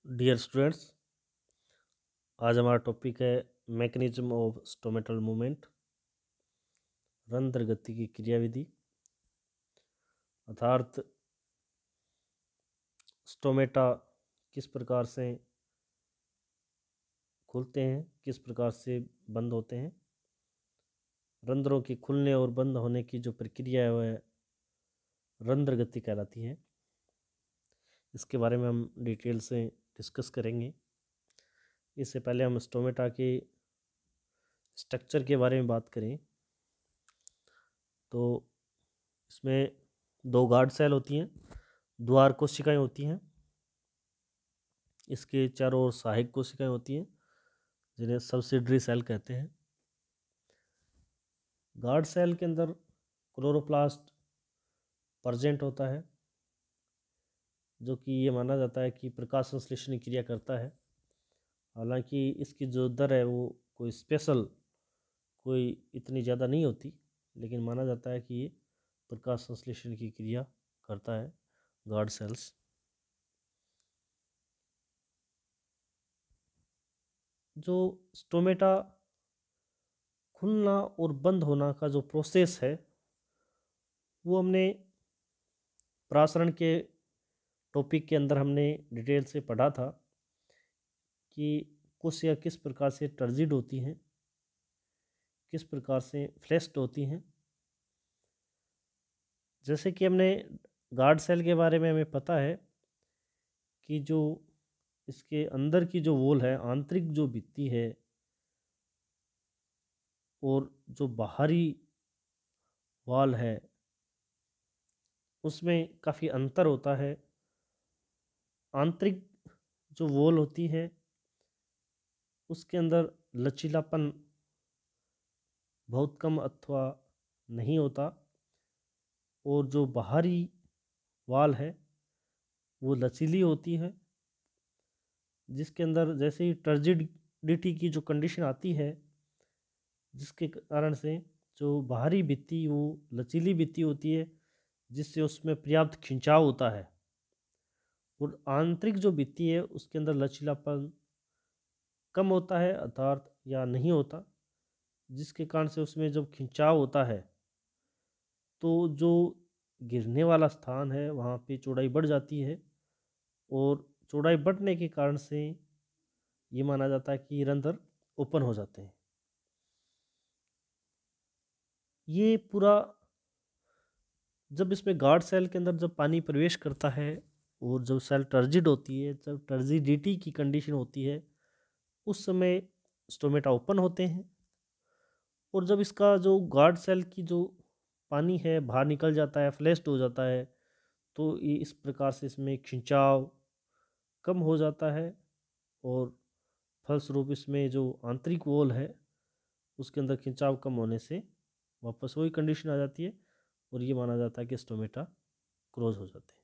Dear students, आज हमारा topic है मैकेनिज्म ऑफ स्टोमेटल मूवमेंट, रंध्र गति की क्रियाविधि। अर्थात स्टोमेटा किस प्रकार से खुलते हैं, किस प्रकार से बंद होते हैं। रंध्रों के खुलने और बंद होने की जो प्रक्रिया है वह रंध्र गति कहलाती है। इसके बारे में हम डिटेल से डिस्कस करेंगे। इससे पहले हम स्टोमेटा के स्ट्रक्चर के बारे में बात करें तो इसमें दो गार्ड सेल होती हैं, द्वार कोशिकाएं होती हैं। इसके चारों ओर सहायक कोशिकाएं होती हैं जिन्हें सब्सिडरी सेल कहते हैं। गार्ड सेल के अंदर क्लोरोप्लास्ट प्रेजेंट होता है, जो कि ये माना जाता है कि प्रकाश संश्लेषण की क्रिया करता है। हालांकि इसकी जो दर है वो कोई इतनी ज़्यादा नहीं होती, लेकिन माना जाता है कि ये प्रकाश संश्लेषण की क्रिया करता है गार्ड सेल्स। जो स्टोमेटा खुलना और बंद होना का जो प्रोसेस है वो हमने प्रासरण के टॉपिक के अंदर हमने डिटेल से पढ़ा था कि कोशिका किस प्रकार से टर्जिड होती हैं, किस प्रकार से फ्लेस्ड होती हैं। जैसे कि हमने गार्ड सेल के बारे में हमें पता है कि जो इसके अंदर की जो वॉल है, आंतरिक जो भित्ति है और जो बाहरी वॉल है, उसमें काफ़ी अंतर होता है। आंतरिक जो वॉल होती है उसके अंदर लचीलापन बहुत कम अथवा नहीं होता, और जो बाहरी वॉल है वो लचीली होती है, जिसके अंदर जैसे ही टर्जिडिटी की जो कंडीशन आती है, जिसके कारण से जो बाहरी भित्ति वो लचीली भित्ति होती है, जिससे उसमें पर्याप्त खिंचाव होता है, और आंतरिक जो भित्ति है उसके अंदर लचीलापन कम होता है अर्थात या नहीं होता, जिसके कारण से उसमें जब खिंचाव होता है तो जो गिरने वाला स्थान है वहाँ पे चौड़ाई बढ़ जाती है, और चौड़ाई बढ़ने के कारण से ये माना जाता है कि रंध्र ओपन हो जाते हैं। ये पूरा जब इसमें गार्ड सेल के अंदर जब पानी प्रवेश करता है और जब सेल टर्जिड होती है, जब टर्जिडिटी की कंडीशन होती है, उस समय स्टोमेटा ओपन होते हैं, और जब इसका जो गार्ड सेल की जो पानी है बाहर निकल जाता है, फ्लैश्ड हो जाता है, तो ये इस प्रकार से इसमें खिंचाव कम हो जाता है, और फलस्वरूप इसमें जो आंतरिक वॉल है उसके अंदर खिंचाव कम होने से वापस वही कंडीशन आ जाती है, और ये माना जाता है कि स्टोमेटा क्लोज हो जाते हैं।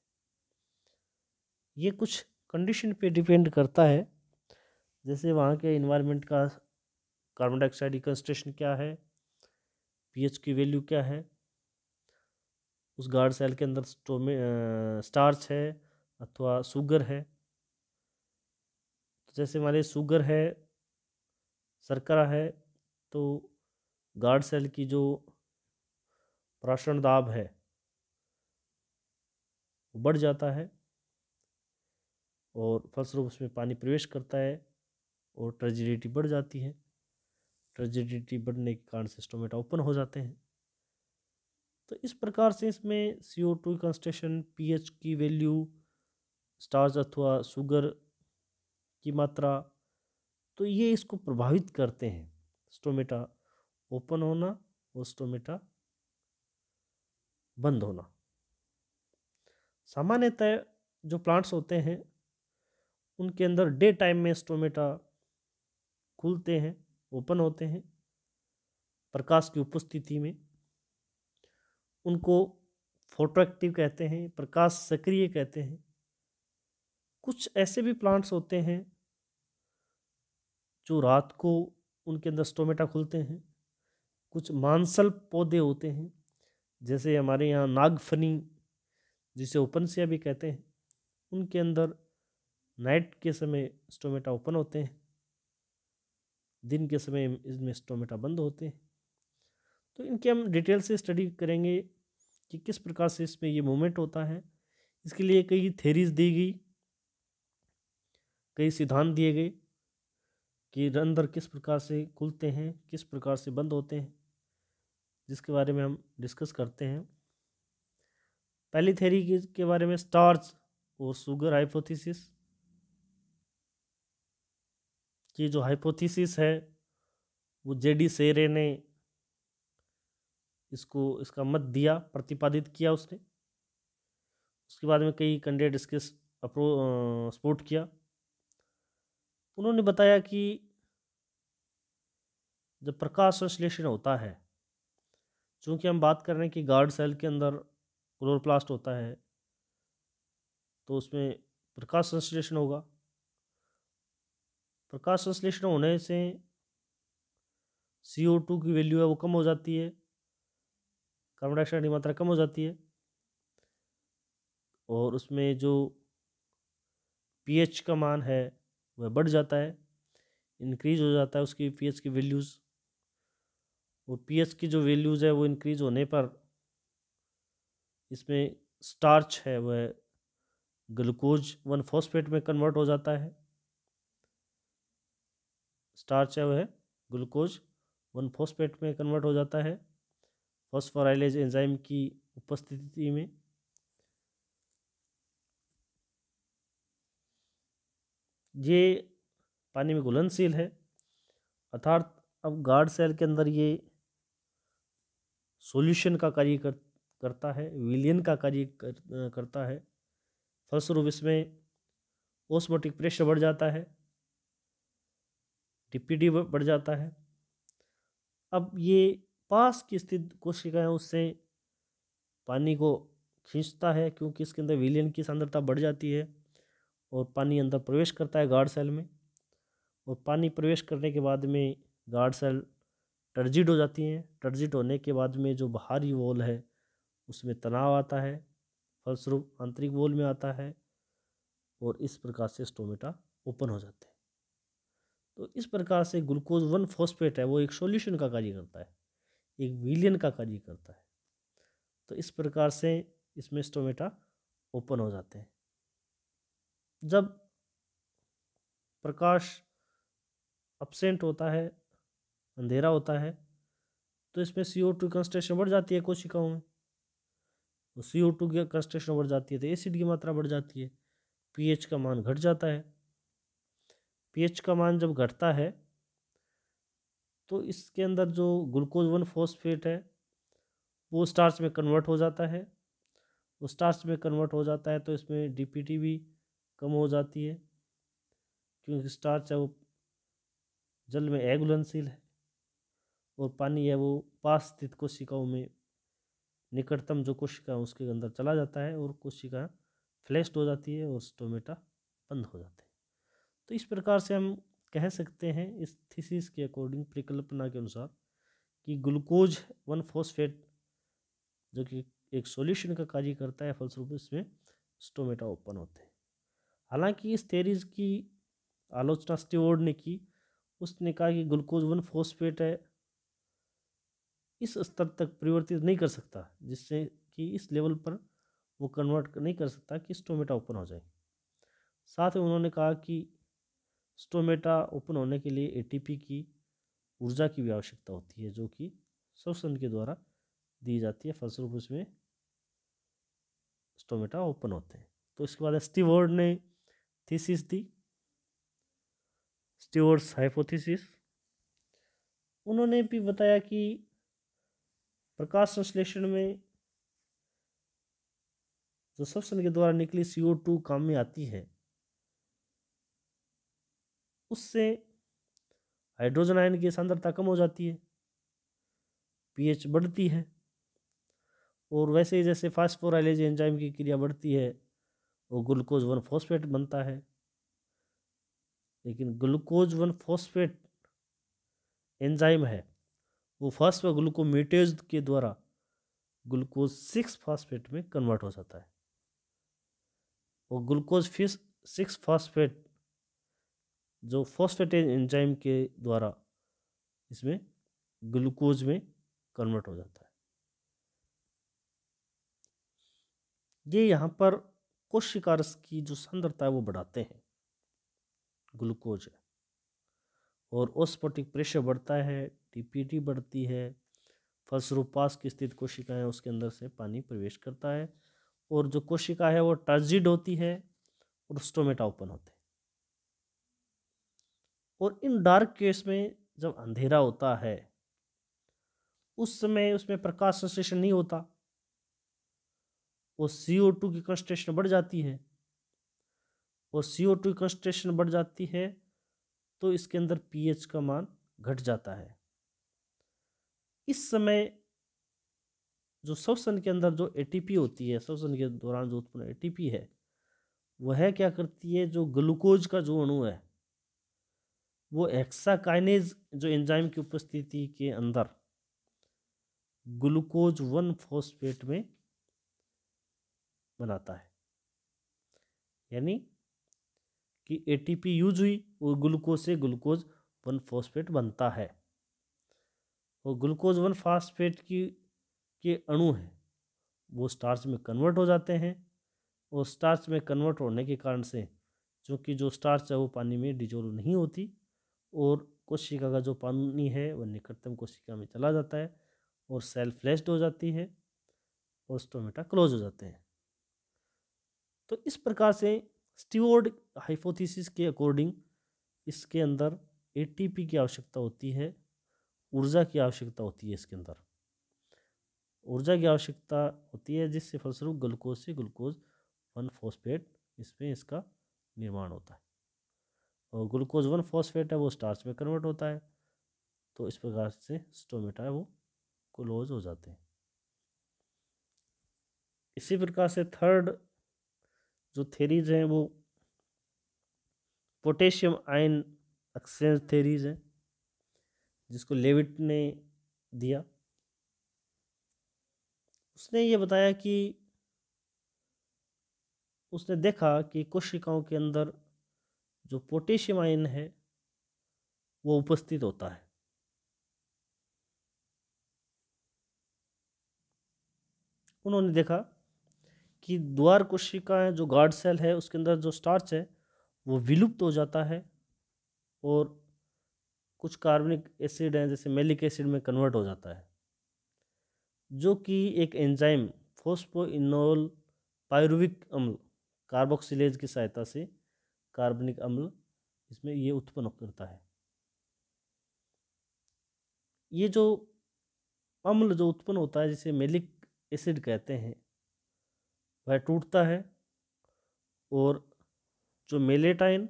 ये कुछ कंडीशन पे डिपेंड करता है, जैसे वहाँ के इन्वायरमेंट का कार्बन डाइऑक्साइड की कंसंट्रेशन क्या है, पीएच की वैल्यू क्या है, उस गार्ड सेल के अंदर स्टार्च है अथवा शुगर है। तो जैसे हमारे शुगर है, शर्करा है, तो गार्ड सेल की जो प्राशरण दाब है वो बढ़ जाता है, और फलस्वरूप उसमें पानी प्रवेश करता है और टर्जिडिटी बढ़ जाती है। टर्जिडिटी बढ़ने के कारण से स्टोमेटा ओपन हो जाते हैं। तो इस प्रकार से इसमें CO2 कंसंट्रेशन, पीएच की वैल्यू, स्टार्च अथवा शुगर की मात्रा, तो ये इसको प्रभावित करते हैं स्टोमेटा ओपन होना और स्टोमेटा बंद होना। सामान्यतः जो प्लांट्स होते हैं उनके अंदर डे टाइम में स्टोमेटा खुलते हैं, ओपन होते हैं प्रकाश की उपस्थिति में। उनको फोटोएक्टिव कहते हैं, प्रकाश सक्रिय कहते हैं। कुछ ऐसे भी प्लांट्स होते हैं जो रात को उनके अंदर स्टोमेटा खुलते हैं। कुछ मांसल पौधे होते हैं, जैसे हमारे यहाँ नागफनी, जिसे ओपनसिया भी कहते हैं, उनके अंदर नाइट के समय स्टोमेटा ओपन होते हैं, दिन के समय इसमें स्टोमेटा बंद होते हैं। तो इनकी हम डिटेल से स्टडी करेंगे कि किस प्रकार से इसमें ये मूवमेंट होता है। इसके लिए कई थेरीज दी गई, कई सिद्धांत दिए गए कि अंदर किस प्रकार से खुलते हैं, किस प्रकार से बंद होते हैं, जिसके बारे में हम डिस्कस करते हैं। पहली थ्योरी के बारे में स्टार्च और शुगर हाइपोथेसिस। कि जो हाइपोथेसिस है वो जेडी सेरे ने इसका मत दिया, प्रतिपादित किया उसने। उसके बाद में कई कैंडिडेट इसके सपोर्ट किया। उन्होंने बताया कि जब प्रकाश संश्लेषण होता है, चूँकि हम बात कर रहे हैं कि गार्ड सेल के अंदर क्लोरोप्लास्ट होता है, तो उसमें प्रकाश संश्लेषण होगा। प्रकाश संश्लेषण होने से CO2 की वैल्यू है वो कम हो जाती है, कार्बन डाइऑक्साइड की मात्रा कम हो जाती है, और उसमें जो pH का मान है वह बढ़ जाता है, इंक्रीज हो जाता है उसकी pH की वैल्यूज़। और pH की जो वैल्यूज़ है वो इंक्रीज होने पर इसमें स्टार्च है वह ग्लूकोज 1 फॉस्फेट में कन्वर्ट हो जाता है। स्टार्च है वह ग्लूकोज 1 फॉस्फेट में कन्वर्ट हो जाता है फॉस्फोराइलेज एंजाइम की उपस्थिति में। ये पानी में घुलनशील है, अर्थात अब गार्ड सेल के अंदर ये सॉल्यूशन का कार्य करता है, विलियन का कार्य करता है। फलस्वरूप इसमें ऑस्मोटिक प्रेशर बढ़ जाता है, टीपीडी बढ़ जाता है। अब ये पास की स्थित कोशिकाएं उससे पानी को खींचता है, क्योंकि इसके अंदर विलियन की सांद्रता बढ़ जाती है और पानी अंदर प्रवेश करता है गार्ड सेल में। और पानी प्रवेश करने के बाद में गार्ड सेल टर्जिड हो जाती हैं। टर्जिड होने के बाद में जो बाहरी वॉल है उसमें तनाव आता है, फलस्वरूप आंतरिक वॉल में आता है, और इस प्रकार से स्टोमेटा ओपन हो जाते हैं। तो इस प्रकार से ग्लूकोज 1 फॉस्फेट है वो एक सॉल्यूशन का कार्य करता है, एक विलियन का कार्य करता है। तो इस प्रकार से इसमें स्टोमेटा ओपन हो जाते हैं। जब प्रकाश अपसेंट होता है, अंधेरा होता है, तो इसमें CO2 कंसंट्रेशन बढ़ जाती है कोशिकाओं में। तो CO2 की कंसंट्रेशन बढ़ जाती है तो एसिड की मात्रा बढ़ जाती है, pH का मान घट जाता है। pH का मान जब घटता है तो इसके अंदर जो ग्लूकोज 1 फॉस्फेट है वो स्टार्च में कन्वर्ट हो जाता है। वो स्टार्च में कन्वर्ट हो जाता है तो इसमें डीपीटी भी कम हो जाती है, क्योंकि स्टार्च है वो जल में अघुलनशील है, और पानी है वो पास स्थित कोशिकाओं में निकटतम जो कोशिका उसके अंदर चला जाता है, और कोशिका फ्लैश्ड हो जाती है और स्टोमेटा बंद हो जाते हैं। तो इस प्रकार से हम कह सकते हैं इस थीसिस के अकॉर्डिंग, परिकल्पना के अनुसार, कि ग्लूकोज 1 फॉस्फेट जो कि एक सॉल्यूशन का कार्य करता है, फलस्वरूप इसमें स्टोमेटा ओपन होते हैं। हालांकि इस थ्योरीज की आलोचना स्टीवर्ड ने की। उसने कहा कि ग्लूकोज 1 फॉस्फेट है इस स्तर तक परिवर्तित नहीं कर सकता जिससे कि इस लेवल पर वो कन्वर्ट नहीं कर सकता कि स्टोमेटा ओपन हो जाए। साथ में उन्होंने कहा कि स्टोमेटा ओपन होने के लिए एटीपी की ऊर्जा की भी आवश्यकता होती है, जो कि श्वसन के द्वारा दी जाती है, फलस्वरूप उसमें स्टोमेटा ओपन होते हैं। तो इसके बाद स्टीवर्ड ने थीसिस दी, स्टीवर्ड्स हाइपोथेसिस। उन्होंने भी बताया कि प्रकाश संश्लेषण में जो श्वसन के द्वारा निकली CO2 काम में आती है, उससे हाइड्रोजन आयन की सांद्रता कम हो जाती है, pH बढ़ती है, और वैसे ही जैसे फास्फोराइलेज एंजाइम की क्रिया बढ़ती है वो ग्लूकोज 1 फॉस्फेट बनता है। लेकिन ग्लूकोज 1 फॉस्फेट एंजाइम है वो फॉस्फोग्लूकोमेटेज के द्वारा ग्लूकोज 6 फॉस्फेट में कन्वर्ट हो जाता है, और ग्लूकोज सिक्स फॉस्फेट जो फॉस्फेटेज एंजाइम के द्वारा इसमें ग्लूकोज में कन्वर्ट हो जाता है। ये यहाँ पर कोशिका रस की जो सांद्रता है वो बढ़ाते हैं, ग्लूकोज है, और ऑस्मोटिक प्रेशर बढ़ता है, टीपीटी बढ़ती है, फलस्वरूप पास की स्थित कोशिकाएं उसके अंदर से पानी प्रवेश करता है, और जो कोशिका है वो टर्जिड होती है और स्टोमेटा ओपन होते हैं। और इन डार्क केस में जब अंधेरा होता है उस समय उसमें प्रकाश संश्लेषण नहीं होता और CO2 की कंसंट्रेशन बढ़ जाती है, और CO2 की कंसंट्रेशन बढ़ जाती है तो इसके अंदर pH का मान घट जाता है। इस समय जो श्वसन के अंदर जो एटीपी होती है, श्वसन के दौरान जो उत्पन्न एटीपी है, वह क्या करती है, जो ग्लूकोज का जो अणु है वो हेक्साकाइनेज जो एंजाइम की उपस्थिति के अंदर ग्लूकोज 1 फॉस्फेट में बनाता है, यानी कि एटीपी यूज हुई और ग्लूकोज से ग्लूकोज 1 फॉस्फेट बनता है, और ग्लूकोज 1 फॉस्फेट की के अणु हैं वो स्टार्च में कन्वर्ट हो जाते हैं, और स्टार्च में कन्वर्ट होने के कारण से चूँकि जो स्टार्च है वो पानी में डिजोल्व नहीं होती और कोशिका का जो पानी है वह निकटतम कोशिका में चला जाता है और सेल फ्लैश्ड हो जाती है और स्टोमेटा क्लोज हो जाते हैं। तो इस प्रकार से स्टीवर्ड हाइपोथेसिस के अकॉर्डिंग इसके अंदर एटीपी की आवश्यकता होती है, ऊर्जा की आवश्यकता होती है, इसके अंदर ऊर्जा की आवश्यकता होती है, जिससे फलस्वरूप ग्लूकोज से ग्लूकोज 1 फॉस्फेट इसमें इसका निर्माण होता है, और ग्लूकोज 1 फॉस्फेट है वो स्टार्च में कन्वर्ट होता है, तो इस प्रकार से स्टोमेटा है वो क्लोज हो जाते हैं। इसी प्रकार से थर्ड जो थेरीज हैं वो पोटेशियम आयन एक्सचेंज थेरीज हैं, जिसको लेविट ने दिया। उसने ये बताया कि उसने देखा कि कोशिकाओं के अंदर जो पोटेशियम आयन है वो उपस्थित होता है, उन्होंने देखा कि द्वार कोशिकाएं जो गार्ड सेल है उसके अंदर जो स्टार्च है वो विलुप्त हो जाता है और कुछ कार्बनिक एसिड हैं जैसे मैलिक एसिड में कन्वर्ट हो जाता है, जो कि एक एंजाइम फोस्फोइनोल पायरुविक अम्ल कार्बोक्सिलेज की सहायता से कार्बनिक अम्ल इसमें ये उत्पन्न करता है। ये जो अम्ल जो उत्पन्न होता है जिसे मैलिक एसिड कहते हैं वह टूटता है और जो मेलेटाइन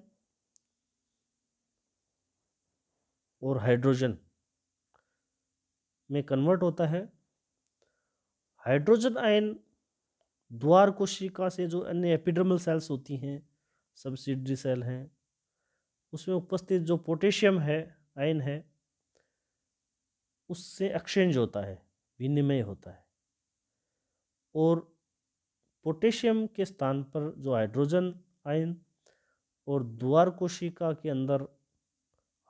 और हाइड्रोजन में कन्वर्ट होता है। हाइड्रोजन आयन द्वार कोशिका से जो अन्य एपिडर्मल सेल्स होती हैं, सबसिडरी सेल हैं, उसमें उपस्थित जो पोटेशियम है आयन है उससे एक्सचेंज होता है, विनिमय होता है, और पोटेशियम के स्थान पर जो हाइड्रोजन आयन और द्वार कोशिका के अंदर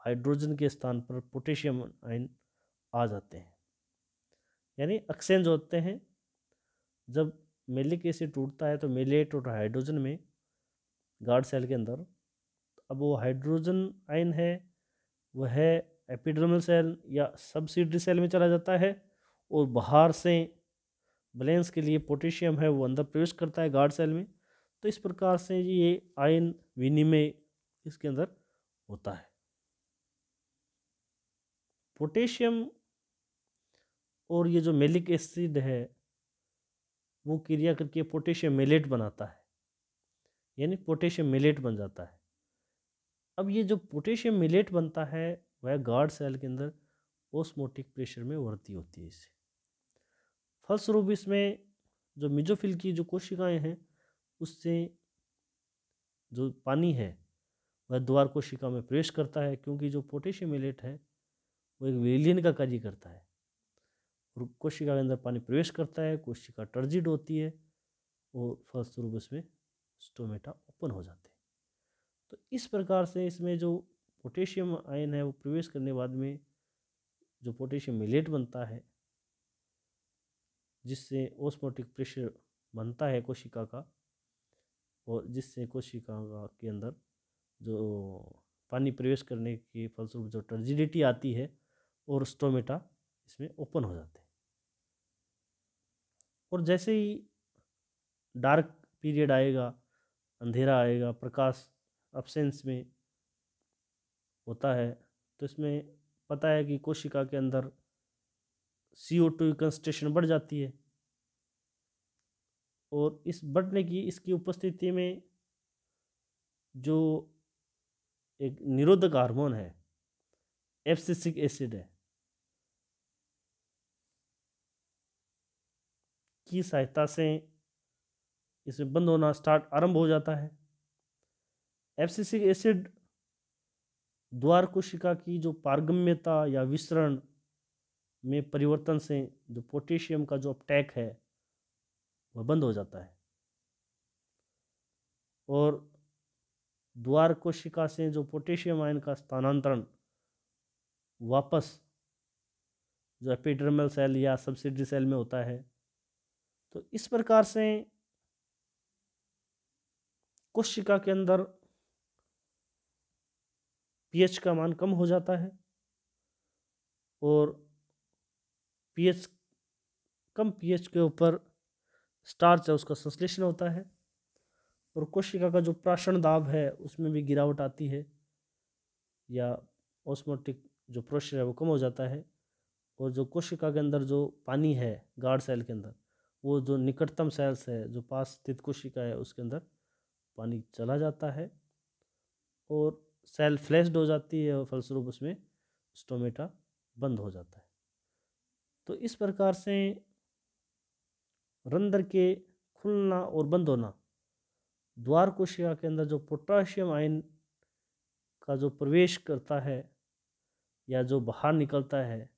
हाइड्रोजन के स्थान पर पोटेशियम आयन आ जाते हैं, यानी एक्सचेंज होते हैं। जब मेलिक एसिड टूटता है तो मेलेट और हाइड्रोजन में गार्ड सेल के अंदर, अब वो हाइड्रोजन आयन है वह एपिडर्मल सेल या सबसिडरी सेल में चला जाता है और बाहर से बैलेंस के लिए पोटेशियम है वो अंदर प्रवेश करता है गार्ड सेल में। तो इस प्रकार से ये आयन विनिमय इसके अंदर होता है। पोटेशियम और ये जो मेलिक एसिड है वो क्रिया करके पोटेशियम मेलेट बनाता है, यानी पोटेशियम मेलेट बन जाता है। अब ये जो पोटेशियम मेलेट बनता है वह गार्ड सेल के अंदर ओस्मोटिक प्रेशर में वृद्धि होती है इससे। फलस्वरूप इसमें जो मिजोफिल की जो कोशिकाएं हैं उससे जो पानी है वह द्वार कोशिका में प्रवेश करता है, क्योंकि जो पोटेशियम मेलेट है वो एक विलयन का कार्य करता है और कोशिका के अंदर पानी प्रवेश करता है, कोशिका टर्जिड होती है और फलस्वरूप इसमें स्टोमेटा ओपन हो जाते हैं। इस प्रकार से इसमें जो पोटेशियम आयन है वो प्रवेश करने बाद में जो पोटेशियम मिलेट बनता है, जिससे ऑस्मोटिक प्रेशर बनता है कोशिका का, और जिससे कोशिका के अंदर जो पानी प्रवेश करने के फलस्वरूप जो टर्जिडिटी आती है और स्टोमेटा इसमें ओपन हो जाते हैं। और जैसे ही डार्क पीरियड आएगा, अंधेरा आएगा, प्रकाश अब्सेंस में होता है, तो इसमें पता है कि कोशिका के अंदर CO2 की कंसंट्रेशन बढ़ जाती है, और इस बढ़ने की इसकी उपस्थिति में जो एक निरोधक हार्मोन है एब्सिसिक एसिड है की सहायता से इसमें बंद होना आरंभ हो जाता है। एब्सिसिक एसिड द्वार कोशिका की जो पारगम्यता या विसरण में परिवर्तन से जो पोटेशियम का जो अपटैक है वह बंद हो जाता है, और द्वार कोशिका से जो पोटेशियम आयन का स्थानांतरण वापस जो एपिडर्मल सेल या सब्सिडरी सेल में होता है। तो इस प्रकार से कोशिका के अंदर पीएच का मान कम हो जाता है, और पीएच कम पीएच के ऊपर स्टार्च है उसका संश्लेषण होता है, और कोशिका का जो प्राशन दाब है उसमें भी गिरावट आती है, या ऑस्मोटिक जो प्रेशर है वो कम हो जाता है, और जो कोशिका के अंदर जो पानी है गार्ड सेल के अंदर, वो जो निकटतम सेल्स है जो पास स्थित कोशिका है उसके अंदर पानी चला जाता है, और सेल फ्लैश्ड हो जाती है, और फलस्वरूप उसमें स्टोमेटा बंद हो जाता है। तो इस प्रकार से रंध्र के खुलना और बंद होना द्वार कोशिका के अंदर जो पोटेशियम आयन का जो प्रवेश करता है या जो बाहर निकलता है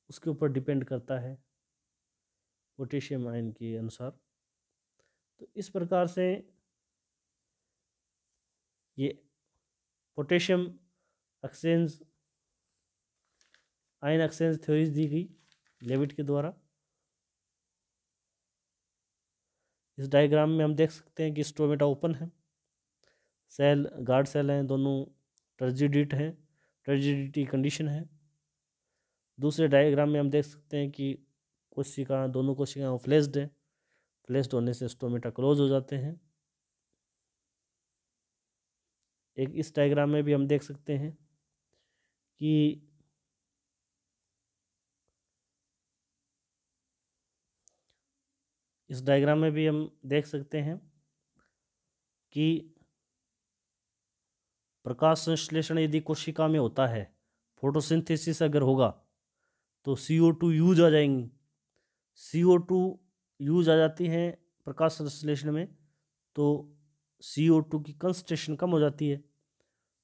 उसके ऊपर डिपेंड करता है पोटेशियम आयन के अनुसार। तो इस प्रकार से ये potassium exchange ion exchange theories दी गई लेविट के द्वारा। इस डायग्राम में हम देख सकते हैं कि स्टोमेटा ओपन है, सेल गार्ड सेल हैं, दोनों टर्जिडिट हैं, टर्जिडिटी कंडीशन है। दूसरे डायग्राम में हम देख सकते हैं कि कोशिका दोनों कोशिकाएं फ्लेश्ड है, फ्लेश्ड होने से स्टोमेटा क्लोज हो जाते हैं। एक इस डायग्राम में भी हम देख सकते हैं कि इस डायग्राम में भी हम देख सकते हैं कि प्रकाश संश्लेषण यदि कोशिका में होता है, फोटोसिंथेसिस अगर होगा तो CO2 यूज आ जाएंगी, CO2 यूज आ जाती हैं प्रकाश संश्लेषण में, तो CO2 की कंसंट्रेशन कम हो जाती है।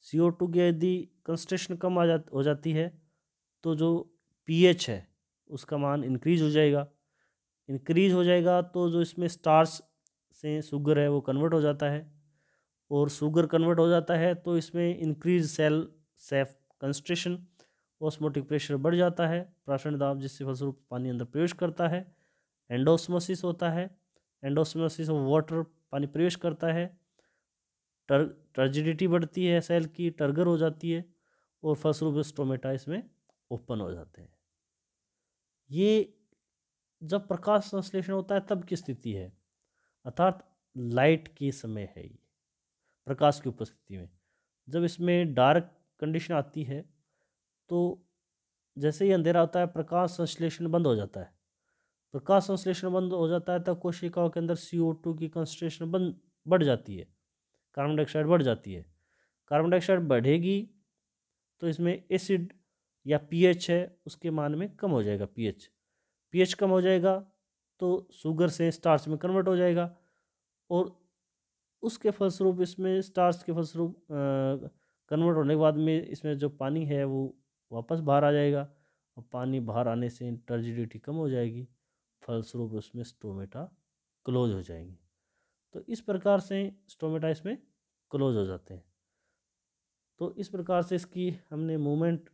CO2 की यदि कंसंट्रेशन कम हो जाती है तो जो pH है उसका मान इंक्रीज हो जाएगा। इंक्रीज हो जाएगा तो जो इसमें स्टार्च से शुगर है वो कन्वर्ट हो जाता है, और शुगर कन्वर्ट हो जाता है तो इसमें increase cell sap concentration, osmotic pressure बढ़ जाता है, प्राशन दाब, जिससे फलस्वरूप पानी अंदर प्रवेश करता है। एंडोस्मोसिस होता है, एंडोस्मोसिस ऑफ वाटर, पानी प्रवेश करता है, टर्जिडिटी बढ़ती है, सेल की टर्गर हो जाती है, और फलस्वरूप स्टोमेटा इसमें ओपन हो जाते हैं। ये जब प्रकाश संश्लेषण होता है तब की स्थिति है, अर्थात लाइट के समय है ये, प्रकाश की उपस्थिति में। जब इसमें डार्क कंडीशन आती है तो जैसे ही अंधेरा होता है प्रकाश संश्लेषण बंद हो जाता है। प्रकाश संश्लेषण बंद हो जाता है तब कोशिकाओं के अंदर CO2 की कंसंट्रेशन बढ़ जाती है, कार्बन डाइऑक्साइड बढ़ जाती है। कार्बन डाइऑक्साइड बढ़ेगी तो इसमें एसिड या पीएच है उसके मान में कम हो जाएगा। पीएच कम हो जाएगा तो शुगर से स्टार्च में कन्वर्ट हो जाएगा, और उसके फलस्वरूप इसमें स्टार्च के फलस्वरूप कन्वर्ट होने के बाद में इसमें जो पानी है वो वापस बाहर आ जाएगा, और पानी बाहर आने से टर्जिडिटी कम हो जाएगी, फलस्वरूप उसमें स्टोमेटा क्लोज हो जाएंगे। तो इस प्रकार से स्टोमेटा इसमें क्लोज हो जाते हैं। तो इस प्रकार से इसकी हमने मूवमेंट,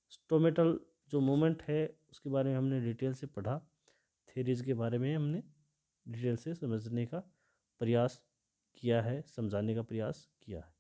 स्टोमेटल जो मूवमेंट है उसके बारे में हमने डिटेल से पढ़ा, थेरीज के बारे में हमने डिटेल से समझने का प्रयास किया है, समझाने का प्रयास किया है।